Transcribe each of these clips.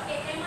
Oke,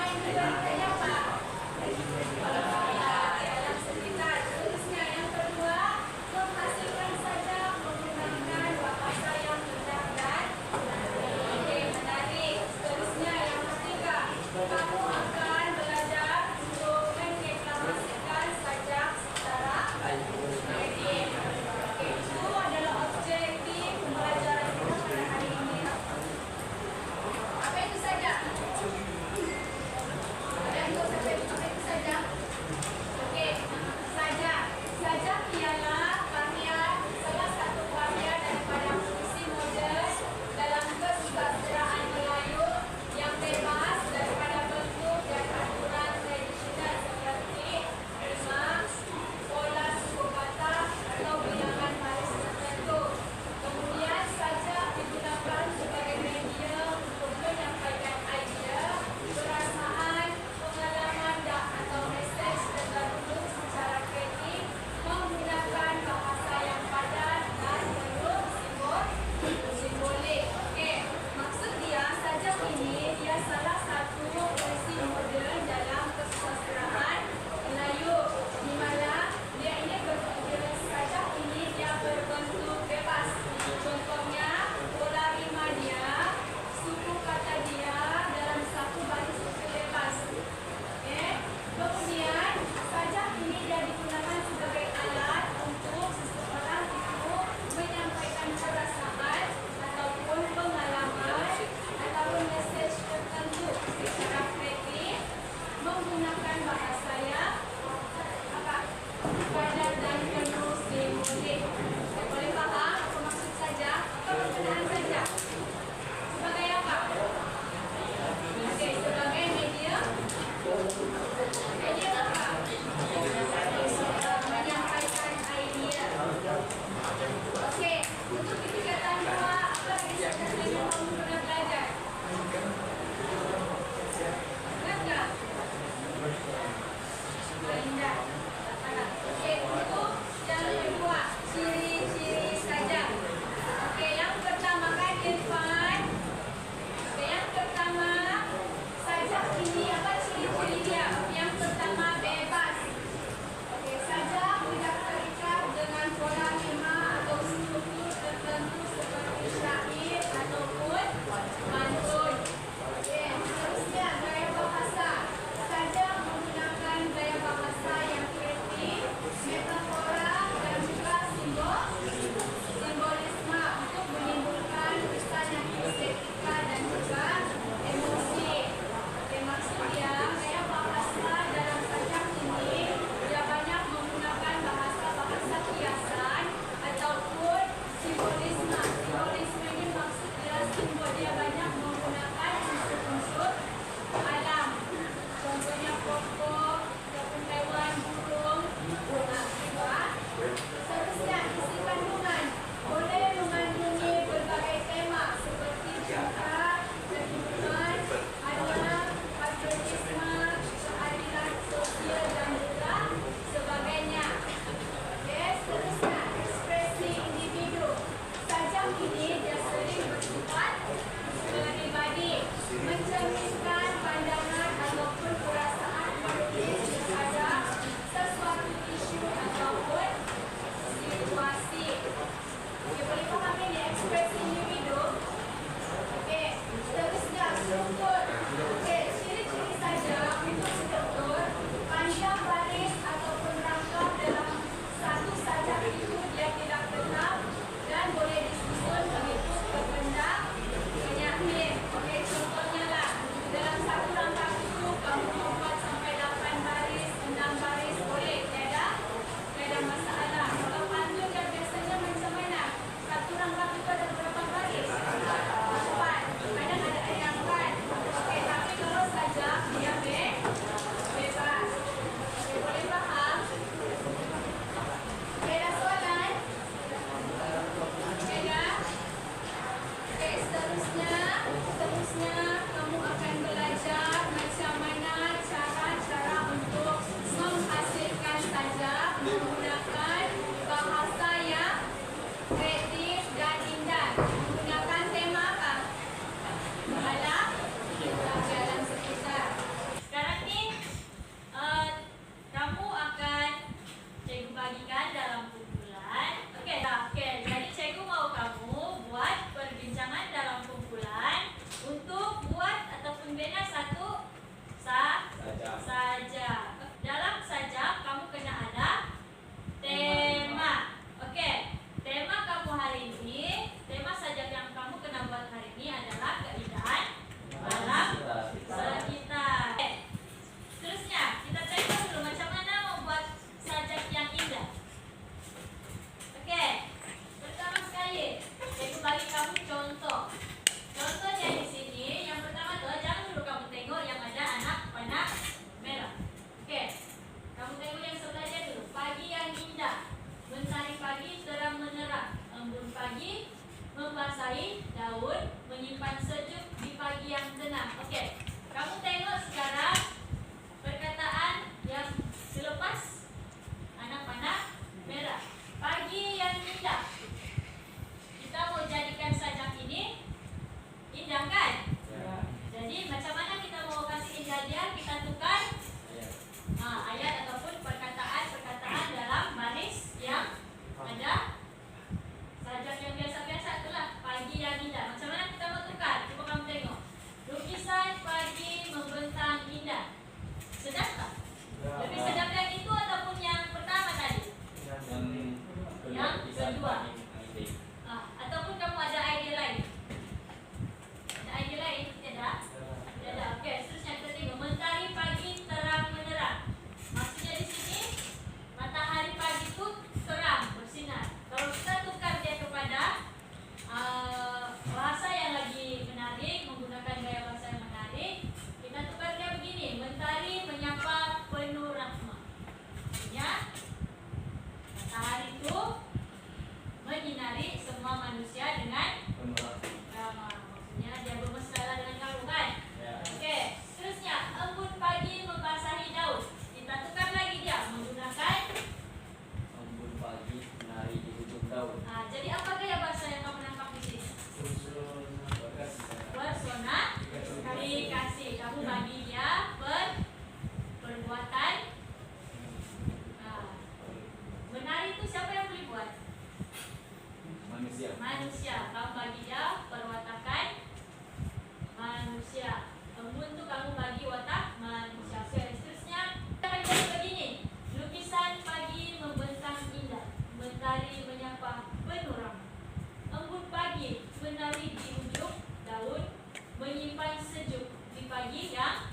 paling sejuk di pagi yang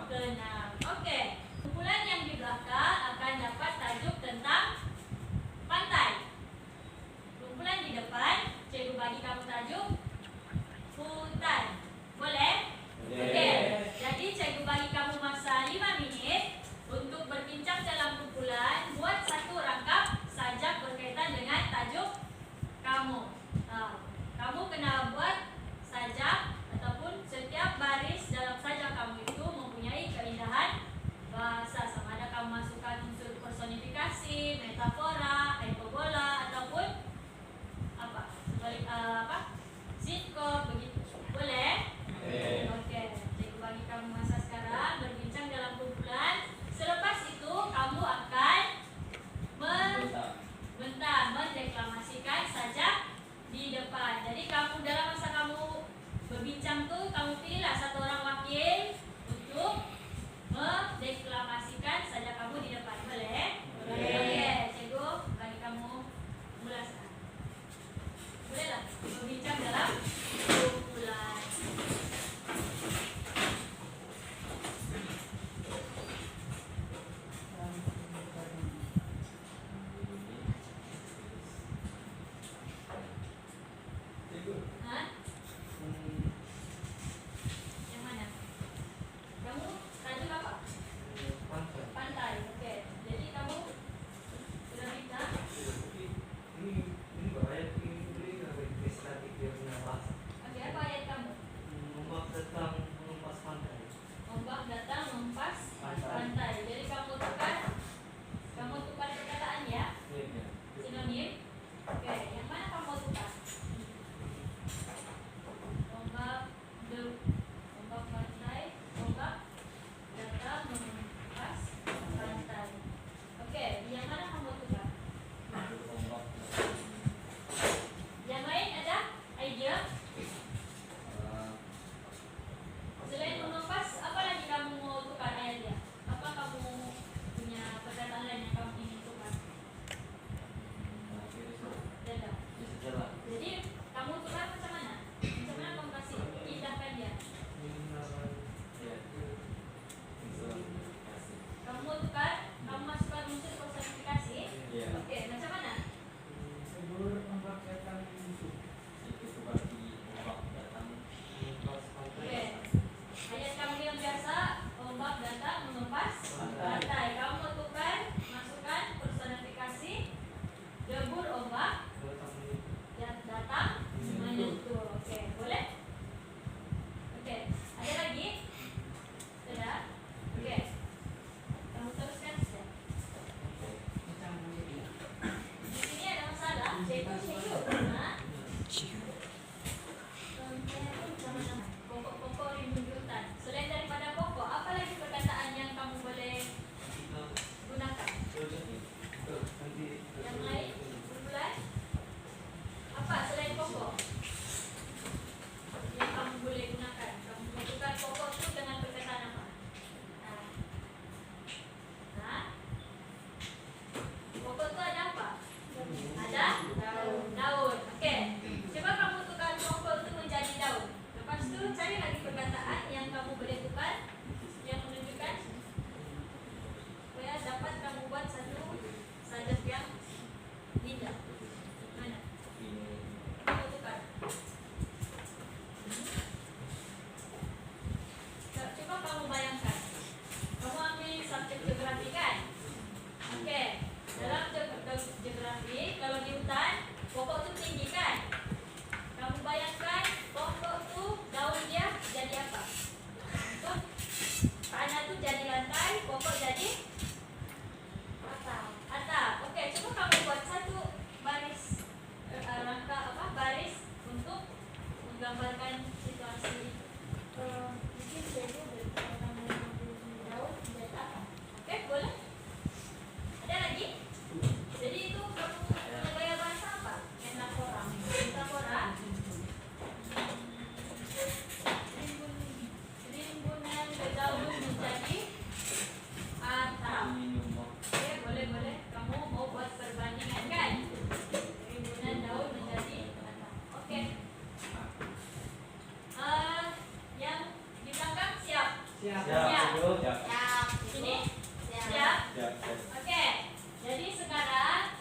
keenam. Oke. Kumpulan yang di belakang akan dapat tajuk tentang pantai. Kumpulan di depan, cikgu bagi kamu tajuk hutan. Boleh? Oke. Jadi cikgu bagi kamu masa 5 menit untuk berbincang dalam kumpulan. Buat satu rangkap sajak berkaitan dengan tajuk kamu. Kamu kena buat sajak ataupun setiap baris dalam sajak kamu itu mempunyai keindahan bahasa. Sama ada kamu masukkan unsur personifikasi, metafora, hyperbola ataupun sinkop begitu. Boleh? Oke. Cikgu bagi kamu masa sekarang berbincang dalam kumpulan. Selepas itu kamu akan mendeklamasikan sajak di depan. Jadi kamu dalam masa kamu berbincang tuh kamu pilihlah satu orang wakil untuk mendeklamasikan sajak kamu di depan. Boleh? Oke. Cikgu bagi kamu mulai sekarang. Bolehlah berbincang dalam kumpulan. Yang mana? Kamu tajuk apa? Pantai. Oke. Jadi kamu sudah bisa? Ini bahaya ini legislatif dia punya bahasa. Oke, apa ayat kamu? Ombak datang mengempas pantai. Ombak datang mengempas pantai. Jadi kamu tukar perkataan ya? Sinonim. Oke, yang mana kamu tukar? Ombak pantai, ombak datang mengempas pantai. Oke, yang mana kamu tukar? Yang lain ada idea? Selain mengempas, apa lagi kamu mau tukar ayatnya? Apa kamu punya perkataan lain yang kamu ingin tukar? Tidak. Jadi kamu tukar macam mana? Macam mana kamu kasih indahkan dia? Kamu tukar, kamu masukkan unsur personifikasi. Oke, macam mana? Ombak datang Oke. Ayat kamu yang biasa, ombak datang mengempas pantai. Kamu tukar, masukkan personifikasi debur ombak datang menyentuh. Oke, boleh? Oke, ada lagi? Sudah? Oke. Kamu teruskan saja. Di sini ada masalah. Cikgu. Pokok-pokok rimbun di hutan. Selain daripada pokok, apa lagi perkataan yang kamu boleh gunakan? Yang lain? Kumpulan? Apa selain pokok yang kamu boleh gunakan? Kamu menentukan pokok itu dengan perkataan apa? Pokok itu ada apa? Ada daun. Oke. Coba kamu tukar pokok itu menjadi daun. Lepas itu cari lagi perkataan yang kamu boleh tukar yang menunjukkan supaya dapat kamu buat satu sajak yang indah. Mana? Kamu tukar. Coba kamu bayangkan. Kamu ambil subjek geografi kan? Oke. Dalam geografi, kalau di hutan, pokok itu tinggi kan? Kamu bayangkan pokok itu daun dia jadi apa? Tanah itu jadi lantai, pokok jadi atap. Oke, coba kamu buat satu baris baris untuk menggambarkan situasi. Mungkin jadi daun jadi apa? Oke, boleh? Ada lagi? Jadi itu kamu punya gaya bahasa apa? Metafora. Rimbunan daun menjadi atap. Oke, boleh. Kamu mau buat perbandingan kan? Rimbunan daun menjadi atap. Oke. Yang Siap. Sini? Siap? Oke. Jadi sekarang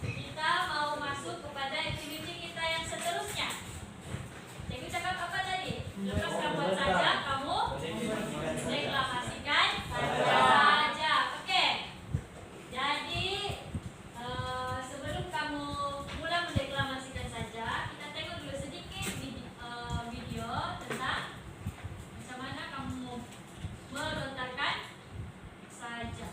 kita mau masuk kepada aktiviti kita yang seterusnya. Cikgu cakap apa tadi? Lepas kamu buat saja, kamu deklamasikan saja. Oke. Jadi sebelum kamu mulai mendeklamasikan saja, kita tengok dulu sedikit video tentang macam mana kamu melontarkan saja.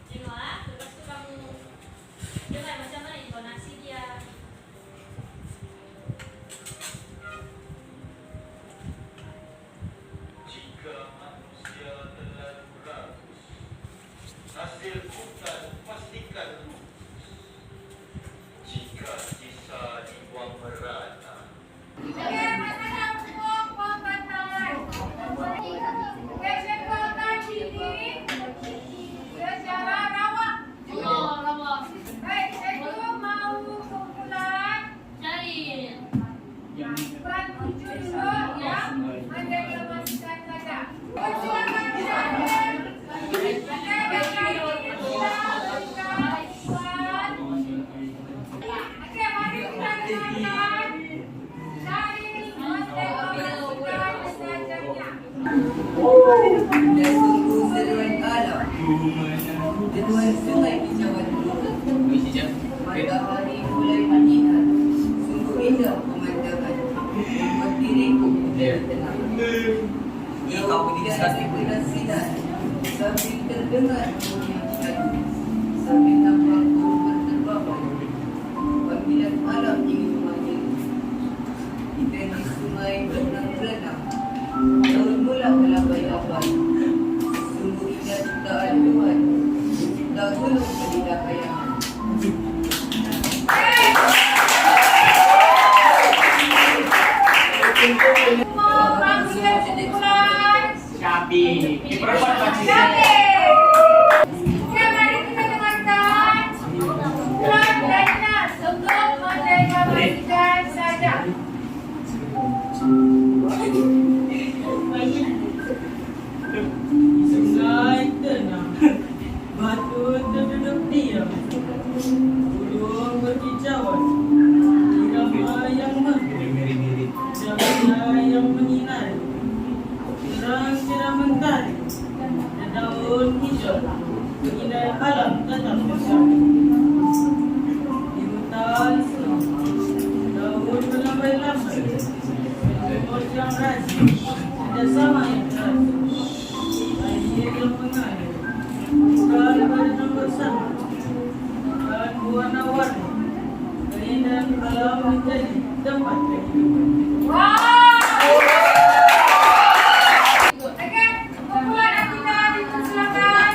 Tengok lepas tu kamu dengar macam mana intonasi dia. Jika manusia terlalu rakus, hasil bukan pastikan lurus. Jika sisa dibuang merata, Dan sungguh seruan alam, deruan sungai di cawan dulu. Pada hari mulai menyinar, sungguh indah pemandangan, membuat diriku menjadi tenang. Tidak segera sinar, sambil terdengar bunyi merdu, sambil nampak burung berterbangan. Panggilan alam ingin memanggil, kita di sungai berenang-berenang. Daun mula melambai-lambai, sungguh indah ciptaan Tuhan, mencipta gunung selidah kayangan. Mari kita dengarkan Tuhan dan Nas untuk mendeklamasikan saja. Sungai tenang, batu terduduk diam, burung berkicauan, irama yang merdu, cahaya yang menyinari, terang cerah mentari, daun hijau, indah alam tetap bersama. Di hutan sunyi, daun melambai-lambai, rumput yang rajin, kerjasama yang teratur. Air yang mengalir, bukan berenang bersama, bukan warna-warni, keindahan alam menjadi tempat kehidupan. Oke, kumpulan kita dipersilakan.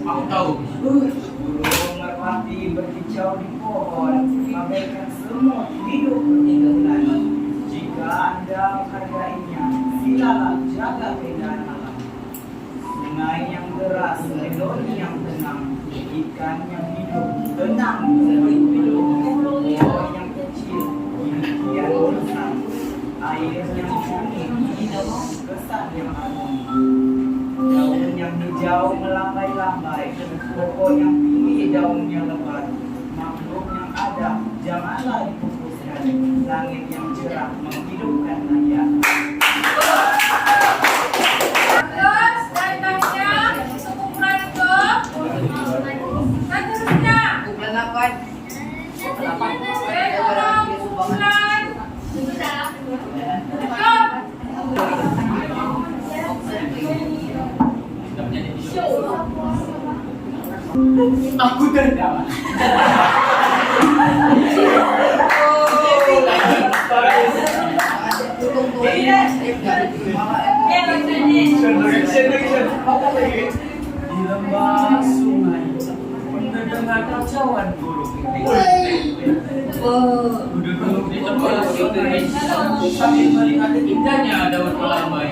Aku tahu. Burung merpati berkicau di pohon, mengabaikan semut hidup bertinggal-tinggal. Jika Anda menghargainya, silalah jaga keindahan alam. Sungai yang deras, meloni yang tenang, ikan yang hidup, tenang hidup. Pohon yang kecil, kian besar. Air yang jernih, hidup, kesan yang harmoni. Daun yang hijau melambai-lambai, pokok yang tinggi daunnya lebat. Makhluk yang ada, janganlah dipupuskan. Langit yang cerah menghidupkan raya. Terus dan tanya untuk kumpulan itu. Dan terusnya. Kumpulan 8. Kumpulan. Aku terdapat. Di lembah sungai, mendengar kacauan burung. Duduk di tempat sungai, sambil melihat indahnya daun melambai.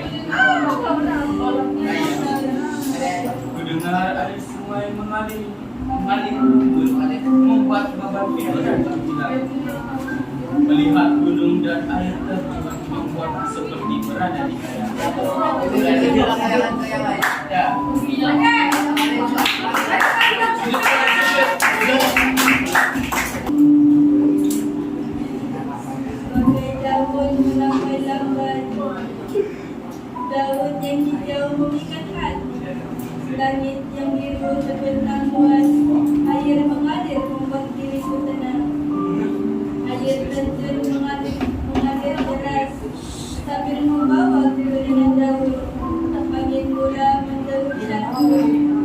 Kudengar air sungai mengalir, mengalir rumput, membuat beban pikiran terhilang. Melihat gunung dan air terjun membuat seperti berada di khayalan. Ya. Bagai daun melambai-lambai, daun yang hijau memikat hati, langit yang biru terbentang luas, air mengalir membuat diriku tenang. Air terjun mengalir deras, sambil membawa keringat daun, angin bola mendahului aku,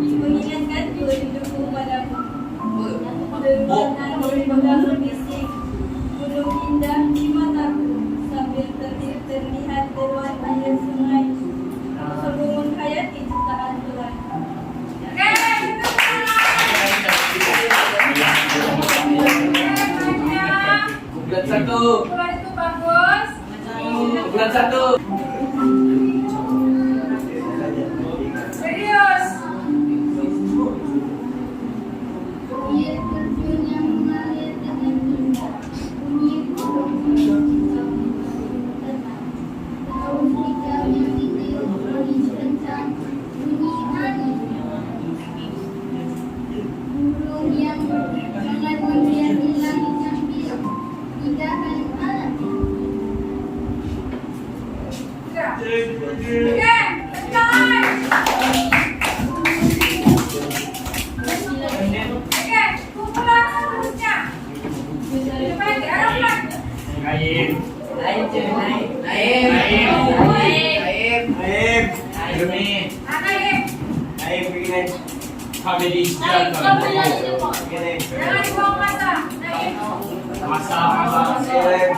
mengingatkanku hidupku padamu. Deruan angin bola berbisik, gunung indah di mataku, sambil terlihat deruan air sungai, sungguh menghayati ciptaan Tuhan. Bulan satu. Kumpulan itu bagus. Bulan satu. Serius. Air terjun yang mengalir dengan indah, bunyi burung tenang, daun hijau yang hijau bunyi kencang, bunyi angin, burung yang sangat meriah di langit yang biru, indahkan alam. Sudah. Oke, selesai. Oke, kumpulan seterusnya. Coba lagi, arahkan. Naim. Naim. Kami di Jangan dibuang masa. Naim. masa. Ayo.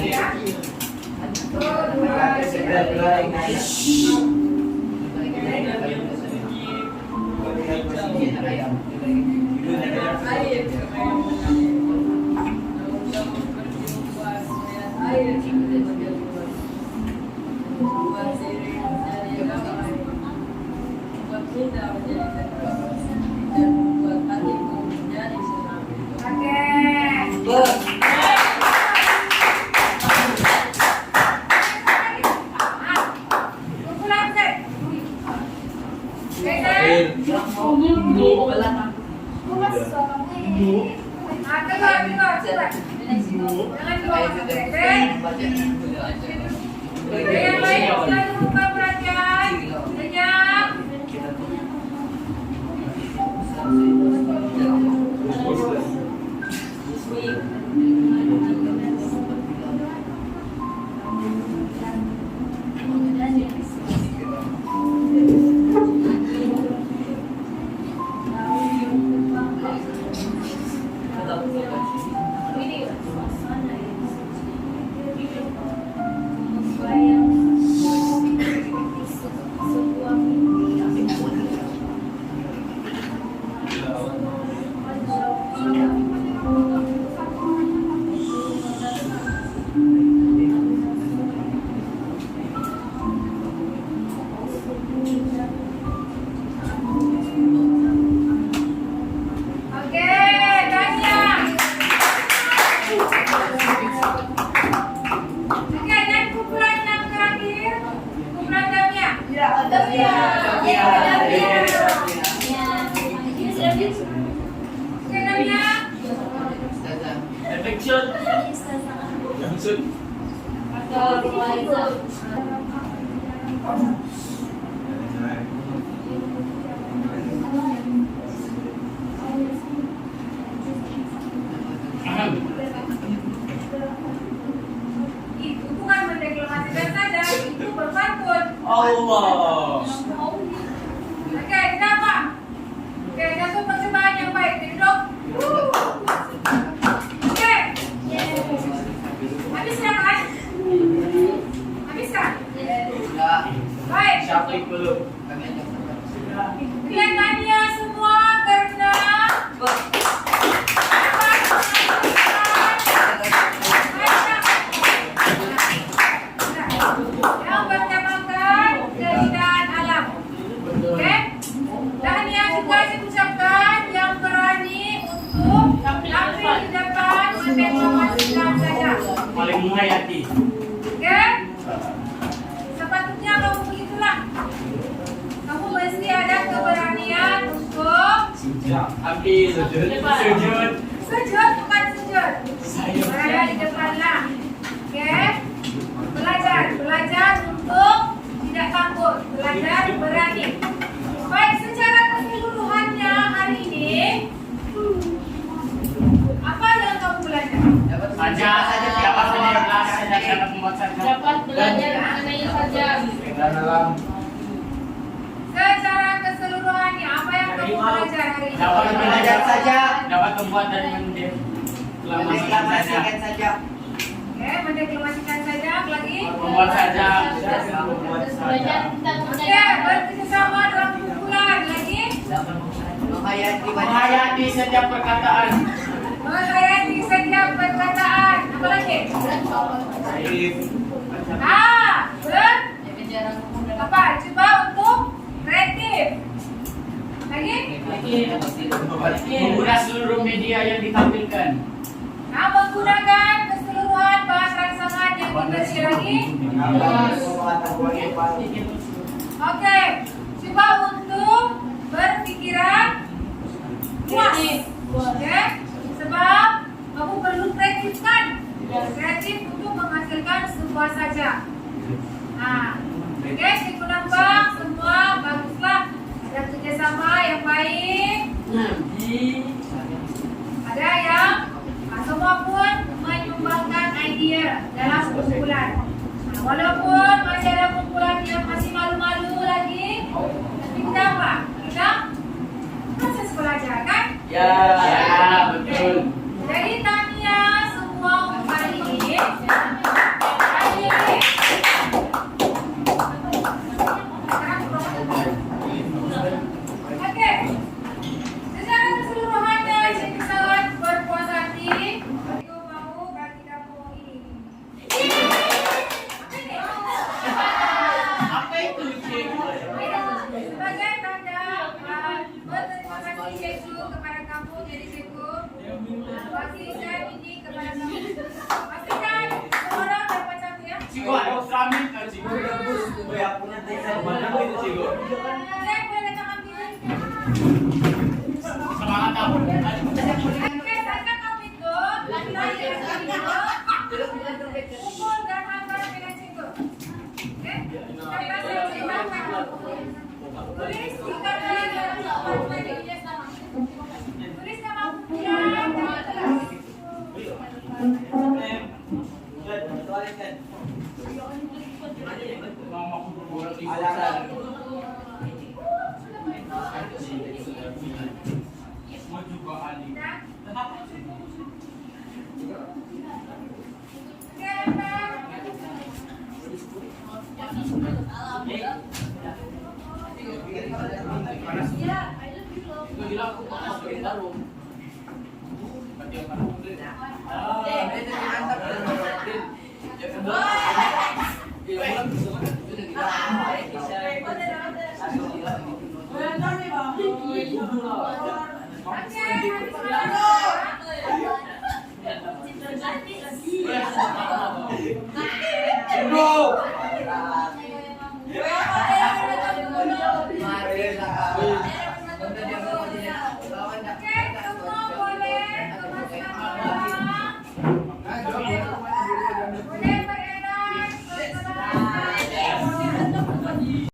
Lagi. Kumpulan Z. Keluar, coba. Jangan dibawa sampai. Yang lain mulai buka perhatian. Senyap. Oke, Dania. Oke, dan kumpulan yang terakhir, kumpulan Damia. Oke, Damia. Action. Langsung. Itu bukan mendeklarasikan saja, itu berpantun. Allah. Oke, kenapa? Oke, satu percobaan yang baik. Duduk. Oke. Habis ya, kan? Habis kan? Baik. Syafiq dulu. Kelihatannya semua karena yang bertemakan Ambil. Depan. Sujud. Sujud bukan sujud. Saya. Berada di depan lah. Oke. Belajar untuk tidak takut. Belajar berani. Baik, secara keseluruhannya hari ini apa yang kamu belajar? Saja dapat menjelaskan saja dapat membuat saja. Dapat belajar mengenai saja. Dalam Secara keseluruhannya apa yang kamu belajar hari ini? dapat belajar saja. dapat membuat dan Mendeklamasikan saja. Oke, mendeklamasikan saja. Lagi. membuat saja. Belajar tentang Oke, bekerjasama dalam kumpulan. Lagi. Menghayati setiap perkataan. Menghayati setiap perkataan. Apa lagi? Apa? Coba untuk kreatif. Lagi? Menggunakan seluruh media yang ditampilkan. Nah, menggunakan keseluruhan bahasa rangsangan yang diberi lagi. Oke, coba untuk berpikiran luas. Oke, sebab kamu perlu kreatif kan? Kreatif untuk menghasilkan sebuah saja. Nah, oke, cikgu nambah semua baguslah. Ada kerjasama yang baik. Ada yang semua pun menyumbangkan idea dalam kumpulan. Nah, walaupun masih ada kumpulan yang masih malu-malu lagi, tapi kita apa? Kita proses belajar kan? Ya, betul. Jadi Tania semua untuk hari ini. Hari ini. Oke. Secara keseluruhannya jadi sangat berpuas hati. Aku mau bagi kamu ini. Apa itu, cikgu? Sebagai tanda berterima kasih cikgu kepada kamu jadi cikgu. Bagi saya ini kepada kamu. Pastikan semua orang dapat satu ya. Cikgu ada usamin kan, cikgu? Saya boleh datang ambil. Semangat kamu. Oke, saya kamu itu laki-laki pukul dan hantar dengan cikgu. Oke, saya ceritakan. Tulis tiga kali tulis nama kumpulan dan kelas. Oke,